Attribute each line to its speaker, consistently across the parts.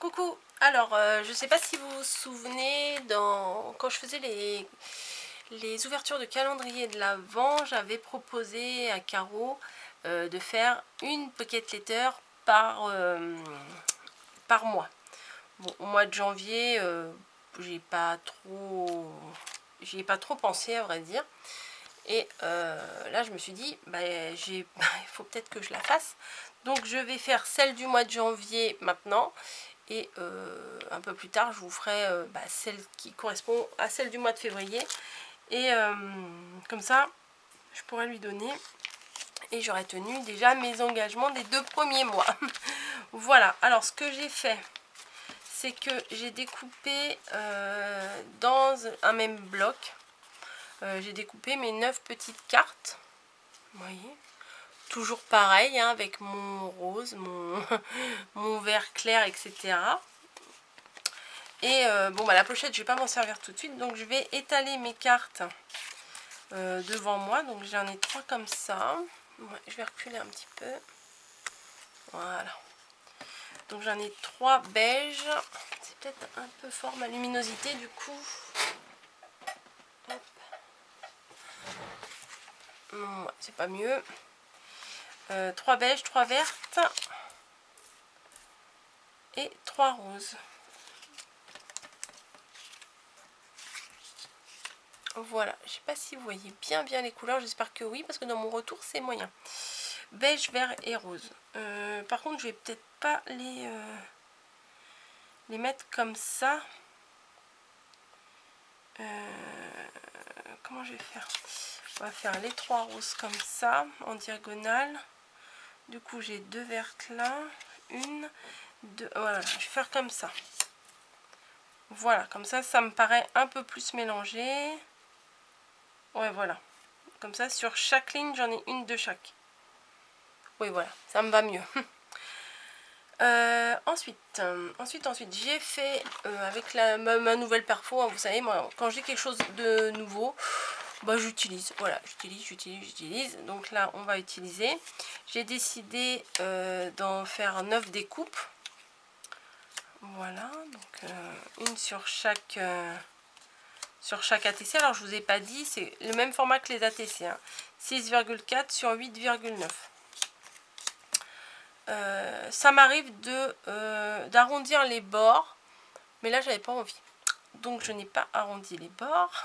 Speaker 1: Coucou, alors je sais pas si vous vous souvenez, quand je faisais les ouvertures de calendrier de l'Avent, j'avais proposé à Caro de faire une pocket letter par mois. Bon, au mois de janvier, j'y ai pas trop pensé à vrai dire. Et là je me suis dit, il faut peut-être que je la fasse. Donc je vais faire celle du mois de janvier maintenant. Et un peu plus tard je vous ferai celle qui correspond à celle du mois de février. Et comme ça je pourrais lui donner. Et j'aurais tenu déjà mes engagements des 2 premiers mois. Voilà, alors ce que j'ai fait, c'est que j'ai découpé dans un même bloc. J'ai découpé mes 9 petites cartes. Vous voyez, toujours pareil, hein, avec mon rose, mon vert clair, etc. Et la pochette, je vais pas m'en servir tout de suite, donc je vais étaler mes cartes devant moi. Donc j'en ai 3 comme ça. Ouais, je vais reculer un petit peu. Voilà. Donc j'en ai 3 beiges. C'est peut-être un peu fort ma luminosité du coup. Hop. Ouais, c'est pas mieux. 3 beiges, 3 vertes et 3 roses. Voilà, je sais pas si vous voyez bien les couleurs, j'espère que oui, parce que dans mon retour c'est moyen. Beige, vert et rose. Par contre, je vais peut-être pas les mettre comme ça. Comment je vais faire? On va faire les 3 roses comme ça, en diagonale. Du coup, j'ai 2 vertes là. Une, deux. Voilà, je vais faire comme ça. Voilà, comme ça, ça me paraît un peu plus mélangé. Ouais, voilà. Comme ça, sur chaque ligne, j'en ai une de chaque. Oui, voilà, ça me va mieux. Ensuite, j'ai fait avec ma nouvelle perfo, hein, vous savez, moi, quand j'ai quelque chose de nouveau, j'utilise. Voilà, j'utilise. Donc là, on va utiliser. J'ai décidé d'en faire 9 découpes. Voilà, donc une sur chaque ATC. Alors je vous ai pas dit, c'est le même format que les ATC, hein. 6,4 sur 8,9. Ça m'arrive d'arrondir les bords, mais là j'avais pas envie, donc je n'ai pas arrondi les bords.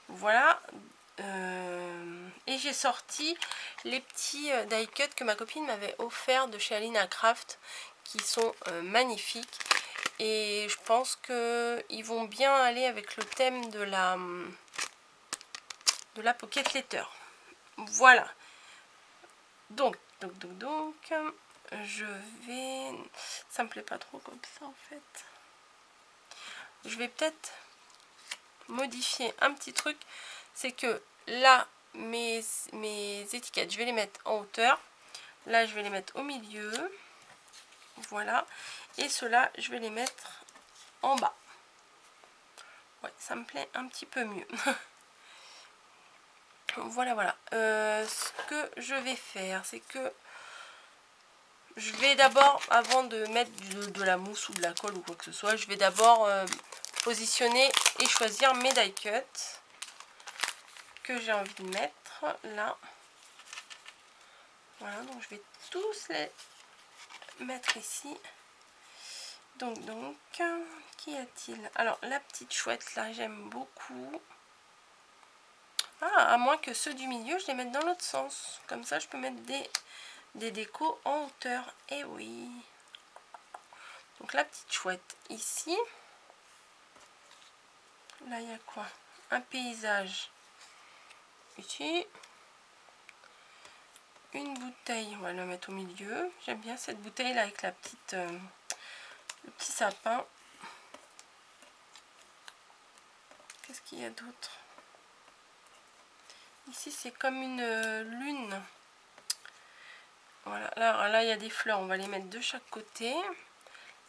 Speaker 1: Voilà. Et j'ai sorti les petits die cut que ma copine m'avait offert de chez Alina Craft, qui sont magnifiques, et je pense que ils vont bien aller avec le thème de la pocket letter. Voilà, donc je vais, ça me plaît pas trop comme ça en fait, je vais peut-être modifier un petit truc. C'est que là mes étiquettes, je vais les mettre en hauteur, là je vais les mettre au milieu, voilà, et ceux-là je vais les mettre en bas. Ouais, ça me plaît un petit peu mieux. Voilà. Ce que je vais faire, c'est que je vais d'abord, avant de mettre de la mousse ou de la colle ou quoi que ce soit, je vais d'abord positionner et choisir mes die cut que j'ai envie de mettre là. Voilà, donc je vais tous les mettre ici. Donc, qu'y a-t-il? Alors, la petite chouette là, j'aime beaucoup. Ah, à moins que ceux du milieu, je les mette dans l'autre sens. Comme ça, je peux mettre des décos en hauteur. Et oui. Donc, la petite chouette ici. Là, il y a quoi? Un paysage ici. Une bouteille, on va la mettre au milieu. J'aime bien cette bouteille là avec la petite, le petit sapin. Qu'est-ce qu'il y a d'autre? Ici, c'est comme une lune. Voilà, là il y a des fleurs, on va les mettre de chaque côté.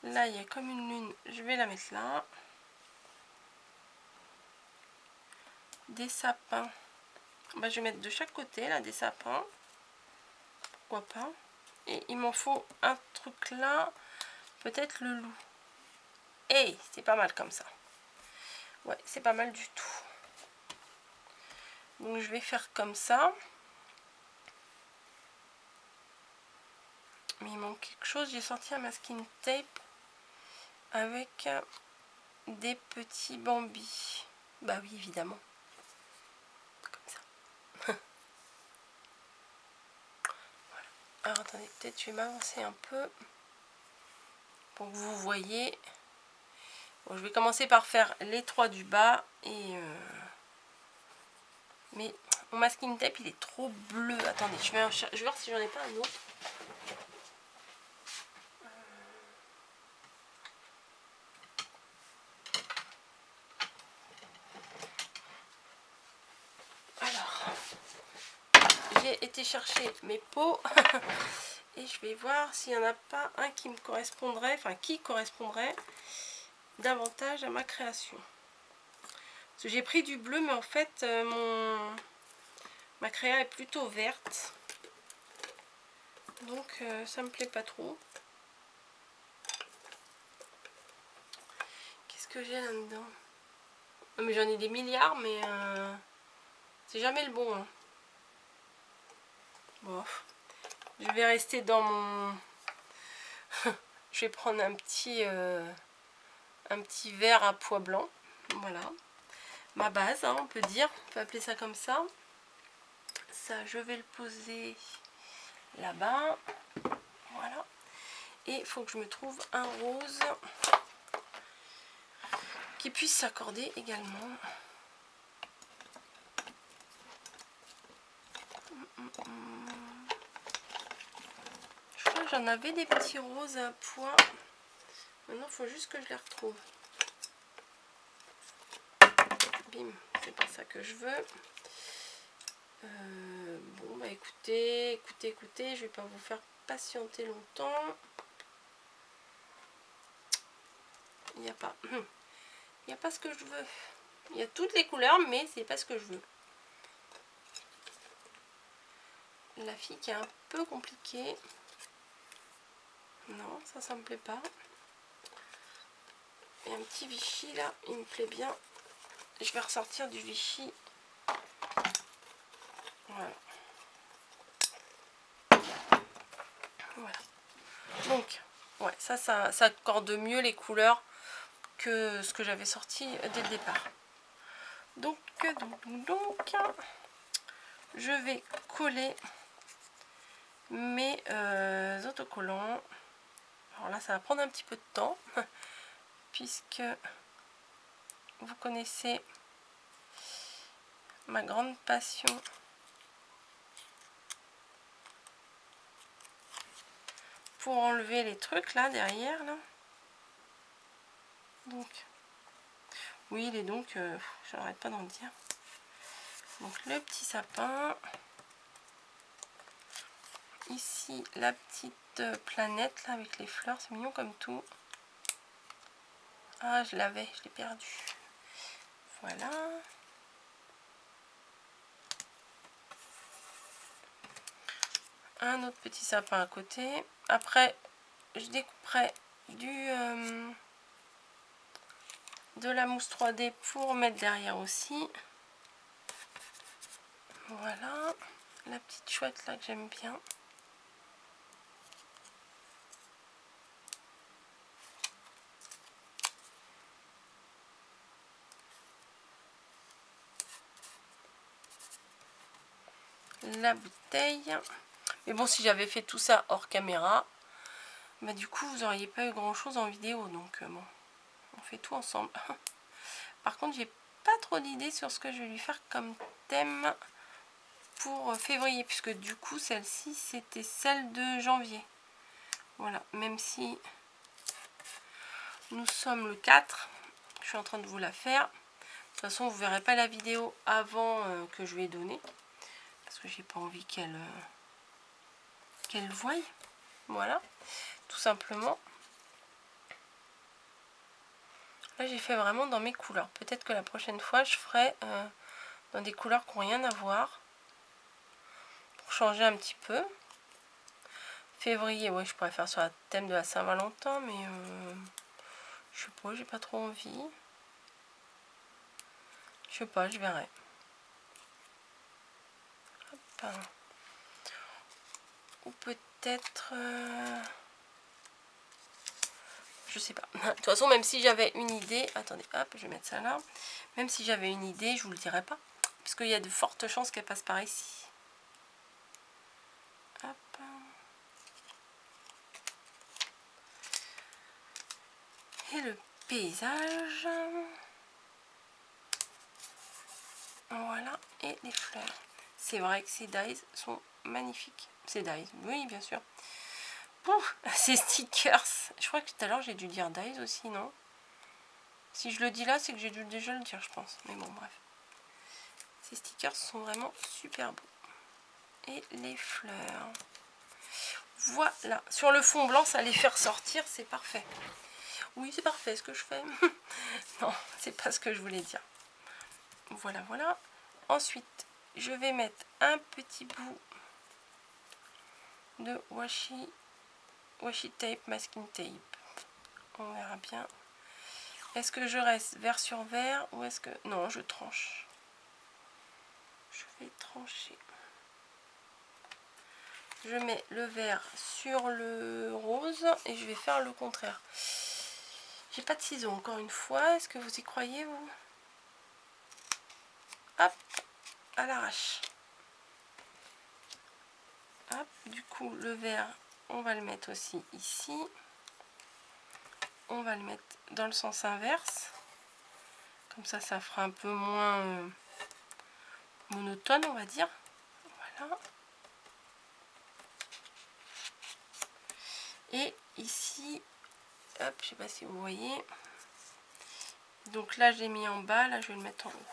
Speaker 1: Là il y a comme une lune, je vais la mettre là. Des sapins, je vais mettre de chaque côté là des sapins, pourquoi pas. Et il m'en faut un truc là, peut-être le loup. Hey, c'est pas mal comme ça. Ouais, c'est pas mal du tout. Donc je vais faire comme ça. Mais il manque quelque chose. J'ai sorti un masking tape avec des petits bambis. Bah oui, évidemment. Comme ça. Voilà. Alors attendez, peut-être je vais m'avancer un peu pour que vous voyez. Bon, je vais commencer par faire les 3 du bas. Mais mon masking tape, il est trop bleu. Attendez, je vais voir si j'en ai pas un autre. Alors, j'ai été chercher mes pots et je vais voir s'il n'y en a pas un qui me correspondrait, enfin qui correspondrait davantage à ma création. Parce que j'ai pris du bleu, mais en fait, ma créa est plutôt verte. Donc, ça me plaît pas trop. Qu'est-ce que j'ai là-dedans? Mais j'en ai des milliards, mais c'est jamais le bon. Hein. Bon, je vais rester dans mon... je vais prendre un petit verre à pois blanc. Voilà. Ma base, hein, on peut dire. On peut appeler ça comme ça. Ça, je vais le poser là-bas. Voilà. Et il faut que je me trouve un rose qui puisse s'accorder également. Je crois que j'en avais des petits roses à pois. Maintenant, il faut juste que je les retrouve. Bim, c'est pas ça que je veux. Bon, bah écoutez, je vais pas vous faire patienter longtemps. Il n'y a pas... Il n'y a pas ce que je veux. Il y a toutes les couleurs, mais c'est pas ce que je veux. La fille qui est un peu compliquée. Non, ça me plaît pas. Et un petit Vichy là, il me plaît bien. Je vais ressortir du Vichy. Voilà. Voilà. Donc, ouais, ça accorde mieux les couleurs que ce que j'avais sorti dès le départ. Donc, je vais coller mes autocollants. Alors là, ça va prendre un petit peu de temps, puisque vous connaissez ma grande passion pour enlever les trucs là derrière là. Donc oui, il est donc j'arrête pas d'en dire. Donc le petit sapin, ici la petite planète là avec les fleurs, c'est mignon comme tout. Ah, je l'avais, je l'ai perdu. Voilà. Un autre petit sapin à côté. Après, je découperai de la mousse 3D pour mettre derrière aussi. Voilà. La petite chouette là que j'aime bien. La bouteille. Mais bon, si j'avais fait tout ça hors caméra, bah du coup, vous n'auriez pas eu grand chose en vidéo. Donc bon, on fait tout ensemble. Par contre, j'ai pas trop d'idées sur ce que je vais lui faire comme thème pour février, puisque du coup, celle-ci, c'était celle de janvier. Voilà, même si nous sommes le 4, je suis en train de vous la faire. De toute façon, vous verrez pas la vidéo avant que je lui ai donné, parce que j'ai pas envie qu'elle voie. Voilà, tout simplement. Là, j'ai fait vraiment dans mes couleurs. Peut-être que la prochaine fois, je ferai dans des couleurs qui n'ont rien à voir, pour changer un petit peu. Février, ouais, je pourrais faire sur le thème de la Saint-Valentin, mais Je sais pas, j'ai pas trop envie. Je sais pas, je verrai. Hop. Ou peut-être... je sais pas. De toute façon, même si j'avais une idée... Attendez, hop, je vais mettre ça là. Même si j'avais une idée, je vous le dirais pas. Parce qu'il y a de fortes chances qu'elle passe par ici. Hop. Et le paysage. Voilà. Et les fleurs. C'est vrai que ces dies sont magnifiques. Ces dies, oui, bien sûr. Pouf, ces stickers. Je crois que tout à l'heure, j'ai dû dire dies aussi, non? Si je le dis là, c'est que j'ai dû déjà le dire, je pense. Mais bon, bref. Ces stickers sont vraiment super beaux. Et les fleurs. Voilà. Sur le fond blanc, ça les fait ressortir, c'est parfait. Oui, c'est parfait ce que je fais. Non, c'est pas ce que je voulais dire. Voilà, voilà. Ensuite, je vais mettre un petit bout de washi tape, masking tape. On verra bien. Est-ce que je reste vert sur vert ou est-ce que... Non, je tranche. Je vais trancher. Je mets le vert sur le rose et je vais faire le contraire. J'ai pas de ciseaux encore une fois. Est-ce que vous y croyez, vous? Hop, à l'arrache. Hop, du coup, le vert, on va le mettre aussi ici. On va le mettre dans le sens inverse. Comme ça fera un peu moins monotone, on va dire. Voilà. Et ici, hop, je sais pas si vous voyez. Donc là, je l'ai mis en bas, là, je vais le mettre en haut.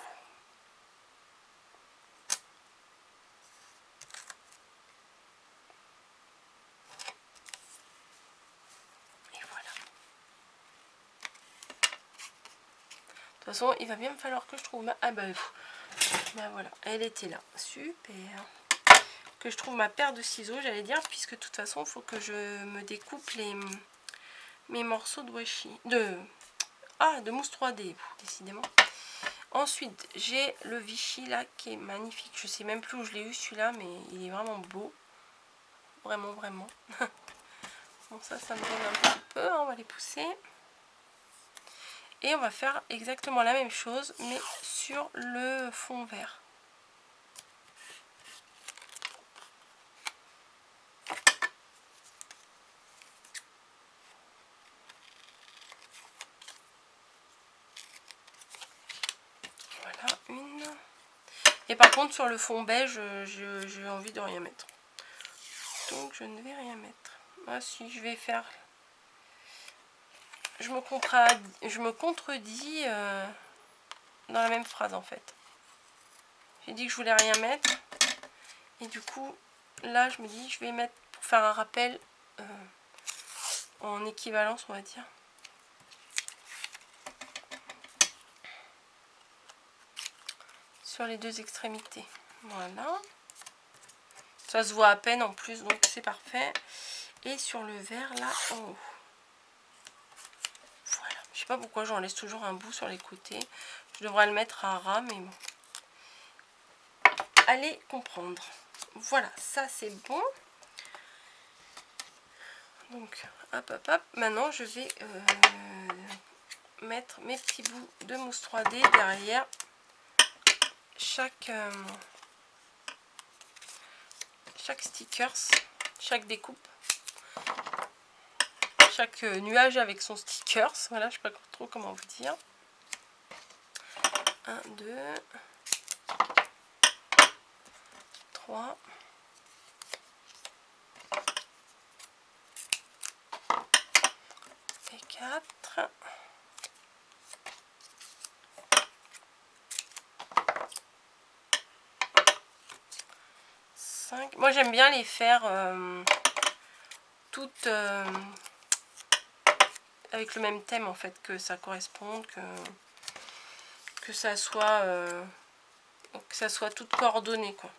Speaker 1: Et voilà. De toute façon, il va bien me falloir que je trouve ma... Ah bah, voilà, elle était là. Super. Que je trouve ma paire de ciseaux, j'allais dire, puisque de toute façon, il faut que je me découpe mes morceaux de washi. De mousse 3D, décidément. Ensuite, j'ai le Vichy là qui est magnifique. Je sais même plus où je l'ai eu celui-là, mais il est vraiment beau. Vraiment, vraiment. Bon, ça me donne un petit peu. Hein, on va les pousser. Et on va faire exactement la même chose, mais sur le fond vert. Voilà, une. Et par contre, sur le fond beige, j'ai envie de rien mettre. Donc, je ne vais rien mettre. Ah si, je vais faire... Je me contredis dans la même phrase, en fait. J'ai dit que je voulais rien mettre. Et du coup, là, je me dis, je vais mettre, pour faire un rappel, en équivalence, on va dire. Sur les deux extrémités. Voilà. Ça se voit à peine en plus, donc c'est parfait. Et sur le vert, là, en haut. Voilà. Je sais pas pourquoi j'en laisse toujours un bout sur les côtés. Je devrais le mettre à ras, mais bon. Allez comprendre. Voilà, ça c'est bon. Donc, hop, hop, hop. Maintenant, je vais mettre mes petits bouts de mousse 3D derrière chaque stickers, chaque découpe, chaque nuage avec son stickers. Voilà, je sais pas trop comment vous dire. 1, 2, 3. Et 4. 5. Moi j'aime bien les faire toutes avec le même thème en fait, que ça corresponde, que ça soit toutes coordonnées quoi.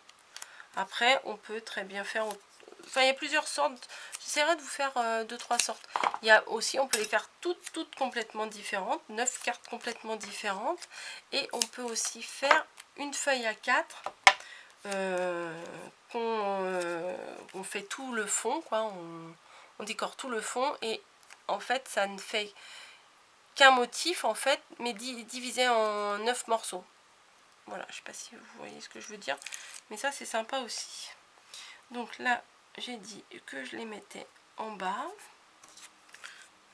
Speaker 1: Après on peut très bien faire, enfin il y a plusieurs sortes, j'essaierai de vous faire 2-3 sortes. Il y a aussi, on peut les faire toutes complètement différentes, 9 cartes complètement différentes. Et on peut aussi faire une feuille à 4 on fait tout le fond, quoi. On décore tout le fond et en fait ça ne fait qu'un motif en fait, mais divisé en 9 morceaux. Voilà, je sais pas si vous voyez ce que je veux dire, mais ça c'est sympa aussi. Donc là j'ai dit que je les mettais en bas,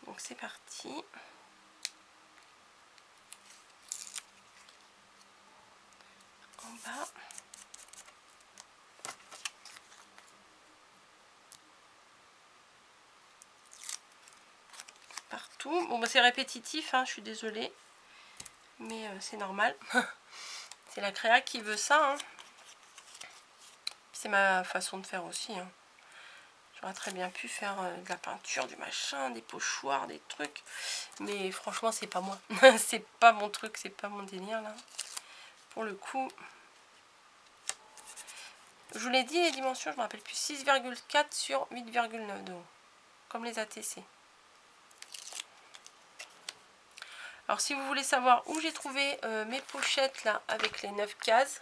Speaker 1: donc c'est parti. En bas. Partout. Bon bah c'est répétitif, hein, je suis désolée, mais c'est normal. C'est la créa qui veut ça, hein. C'est ma façon de faire aussi, hein. J'aurais très bien pu faire de la peinture, du machin, des pochoirs, des trucs, mais franchement c'est pas moi. C'est pas mon truc, c'est pas mon délire là. Pour le coup, je vous l'ai dit, les dimensions, je me rappelle plus, 6,4 sur 8,9, donc comme les ATC. Alors si vous voulez savoir où j'ai trouvé mes pochettes là avec les 9 cases,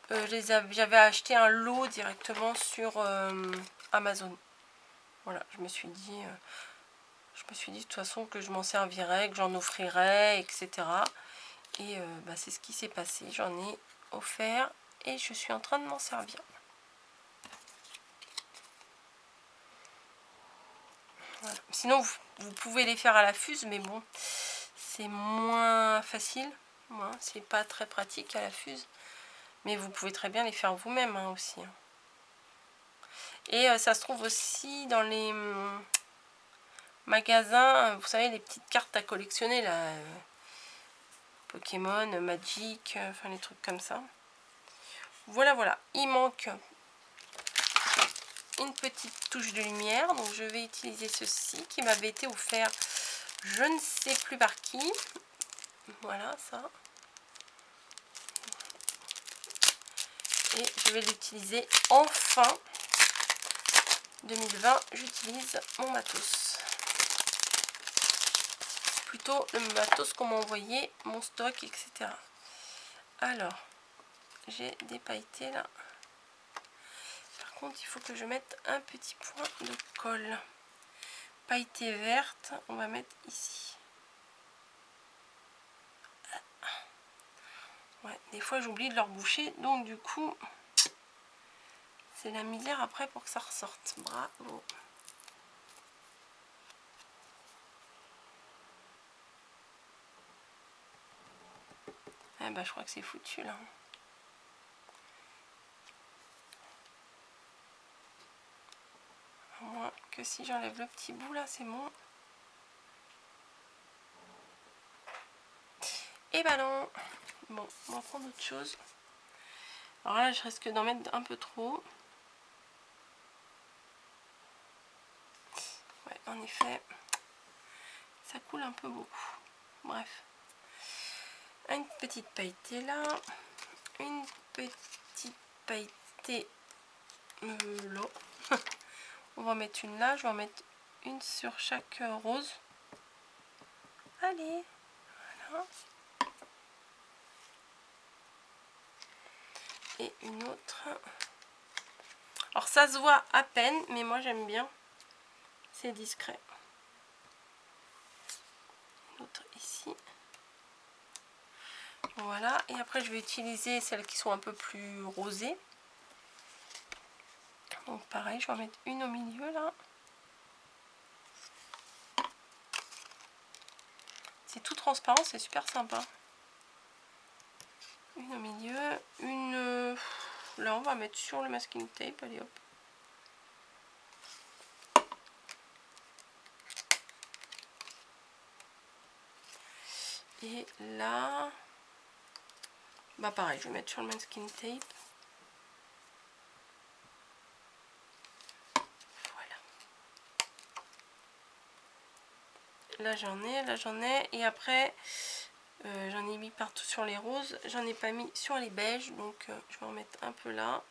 Speaker 1: j'avais acheté un lot directement sur Amazon. Voilà, je me suis dit de toute façon que je m'en servirais, que j'en offrirais, etc. Et bah, c'est ce qui s'est passé. J'en ai offert et je suis en train de m'en servir. Voilà. Sinon, vous pouvez les faire à la fuse, mais bon, c'est moins facile. C'est pas très pratique à la fuse. Mais vous pouvez très bien les faire vous-même hein, aussi. Et ça se trouve aussi dans les magasins, vous savez, les petites cartes à collectionner là. Pokémon, Magic, enfin les trucs comme ça. Voilà, voilà. Il manque une petite touche de lumière. Donc je vais utiliser ceci qui m'avait été offert, je ne sais plus par qui. Voilà, ça. Et je vais l'utiliser enfin. 2020, j'utilise mon matos. Plutôt le matos qu'on m'a envoyé, mon stock, etc. Alors, j'ai des pailletés là. Par contre, il faut que je mette un petit point de colle. Pailleté verte, on va mettre ici. Ouais, des fois j'oublie de leur boucher, donc du coup, c'est la misère après pour que ça ressorte. Bravo. Eh ben, je crois que c'est foutu là. À moins que si j'enlève le petit bout là, c'est bon. Et ben non. Bon, on va prendre autre chose. Alors là, je risque d'en mettre un peu trop. Ouais, en effet, ça coule un peu beaucoup. Bref. Une petite pailletée là. Une petite pailletée là. On va en mettre une là. Je vais en mettre une sur chaque rose. Allez. Voilà. Et une autre. Alors ça se voit à peine, mais moi j'aime bien. C'est discret. Une autre ici. Voilà. Et après je vais utiliser celles qui sont un peu plus rosées. Donc pareil, je vais en mettre une au milieu là. C'est tout transparent, c'est super sympa. Une au milieu, une là on va mettre sur le masking tape, allez hop. Et là, bah pareil, je vais mettre sur le masking tape. Voilà. Là j'en ai, et après j'en ai mis partout sur les roses, j'en ai pas mis sur les beiges, donc je vais en mettre un peu là,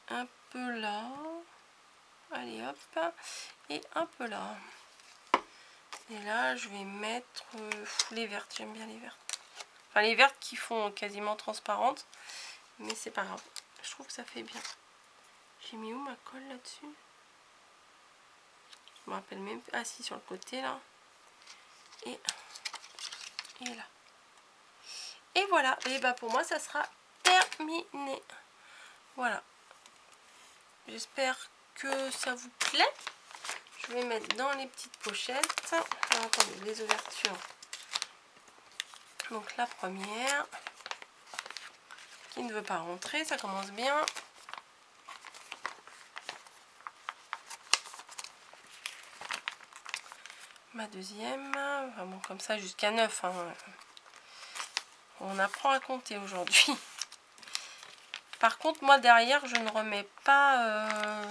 Speaker 1: un peu là, allez hop, et un peu là. Et là je vais mettre les vertes, j'aime bien les vertes. Enfin les vertes qui font quasiment transparentes, mais c'est pas grave, je trouve que ça fait bien. J'ai mis où ma colle là-dessus? Je me rappelle même, ah si, sur le côté là. Et là. Et voilà, et bah pour moi ça sera terminé. Voilà. J'espère que ça vous plaît. Je vais mettre dans les petites pochettes. Alors, attendez, les ouvertures. Donc la première qui ne veut pas rentrer, ça commence bien. Ma deuxième, vraiment comme ça jusqu'à 9. Hein. On apprend à compter aujourd'hui. Par contre, moi derrière, je ne remets pas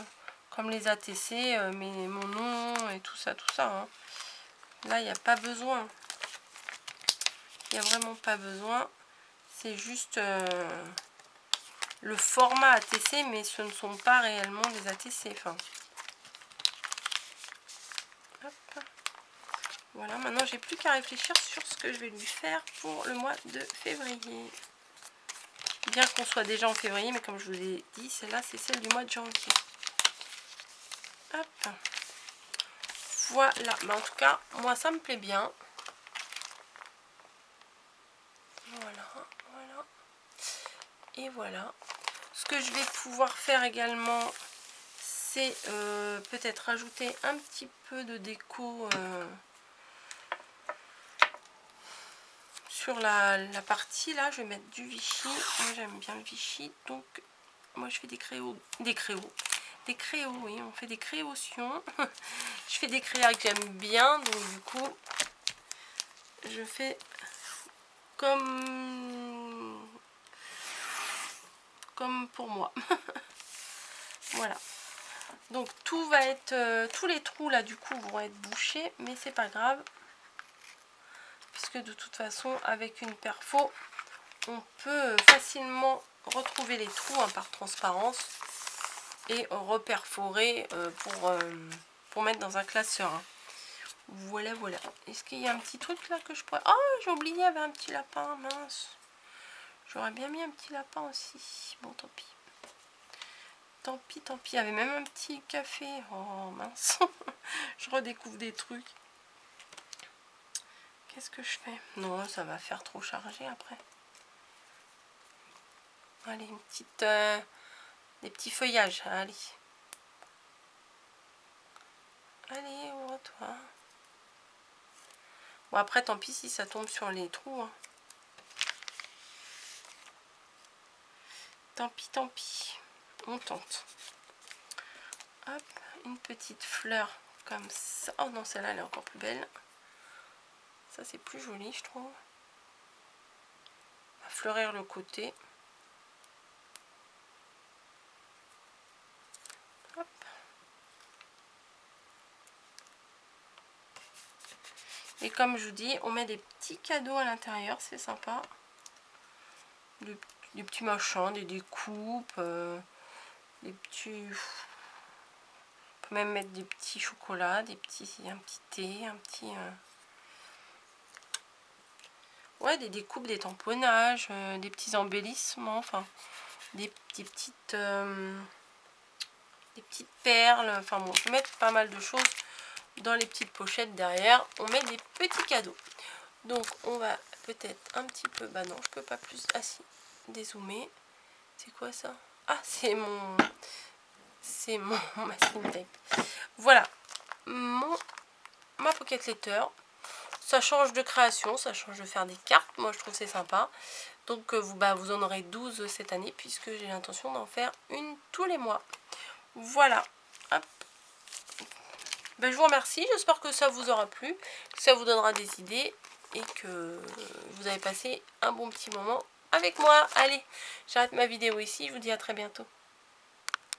Speaker 1: comme les ATC, mais mon nom et tout ça, Hein. Là, il n'y a pas besoin. Il n'y a vraiment pas besoin. C'est juste le format ATC, mais ce ne sont pas réellement des ATC. Enfin, hop. Voilà, maintenant j'ai plus qu'à réfléchir sur ce que je vais lui faire pour le mois de février. Bien qu'on soit déjà en février, mais comme je vous l'ai dit, celle-là c'est celle du mois de janvier. Hop. Voilà, mais en tout cas, moi ça me plaît bien. Voilà, voilà. Et voilà. Ce que je vais pouvoir faire également, c'est peut-être rajouter un petit peu de déco sur la partie là. Je vais mettre du Vichy. Moi j'aime bien le Vichy, donc moi je fais des créos, oui, on fait des créations. Je fais des créas que j'aime bien, donc du coup je fais comme pour moi. Voilà, donc tout va être tous les trous là du coup vont être bouchés, mais c'est pas grave puisque de toute façon avec une perfo on peut facilement retrouver les trous par transparence et reperforer pour mettre dans un classeur. Voilà, voilà. Est-ce qu'il y a un petit truc là que je pourrais... Oh, j'ai oublié, il y avait un petit lapin, mince. J'aurais bien mis un petit lapin aussi. Bon, tant pis. Tant pis, tant pis. Il y avait même un petit café. Oh, mince. Je redécouvre des trucs. Qu'est-ce que je fais? Non, ça va faire trop chargé après. Allez, une petite... des petits feuillages. Allez. Allez, ouvre-toi. Bon, après, tant pis si ça tombe sur les trous. Hein. Tant pis, tant pis. On tente. Hop, une petite fleur comme ça. Oh non, celle-là, elle est encore plus belle. Ça, c'est plus joli, je trouve. On va fleurir le côté. Hop. Et comme je vous dis, on met des petits cadeaux à l'intérieur, c'est sympa. Des petits machins, des découpes, des petits... On peut même mettre des petits chocolats, un petit thé, un petit... Ouais, des découpes, des tamponnages, des petits embellissements, enfin, des petites perles. Enfin bon, on peut mettre pas mal de choses dans les petites pochettes derrière. On met des petits cadeaux. Donc, on va peut-être un petit peu... Bah non, je peux pas plus... Ah si, dézoomer. C'est quoi ça? Ah, c'est mon masking tape. Voilà, ma pocket letter. Ça change de création, ça change de faire des cartes. Moi, je trouve c'est sympa. Donc, vous en aurez 12 cette année puisque j'ai l'intention d'en faire une tous les mois. Voilà. Hop. Ben, je vous remercie. J'espère que ça vous aura plu, que ça vous donnera des idées et que vous avez passé un bon petit moment avec moi. Allez, j'arrête ma vidéo ici. Je vous dis à très bientôt.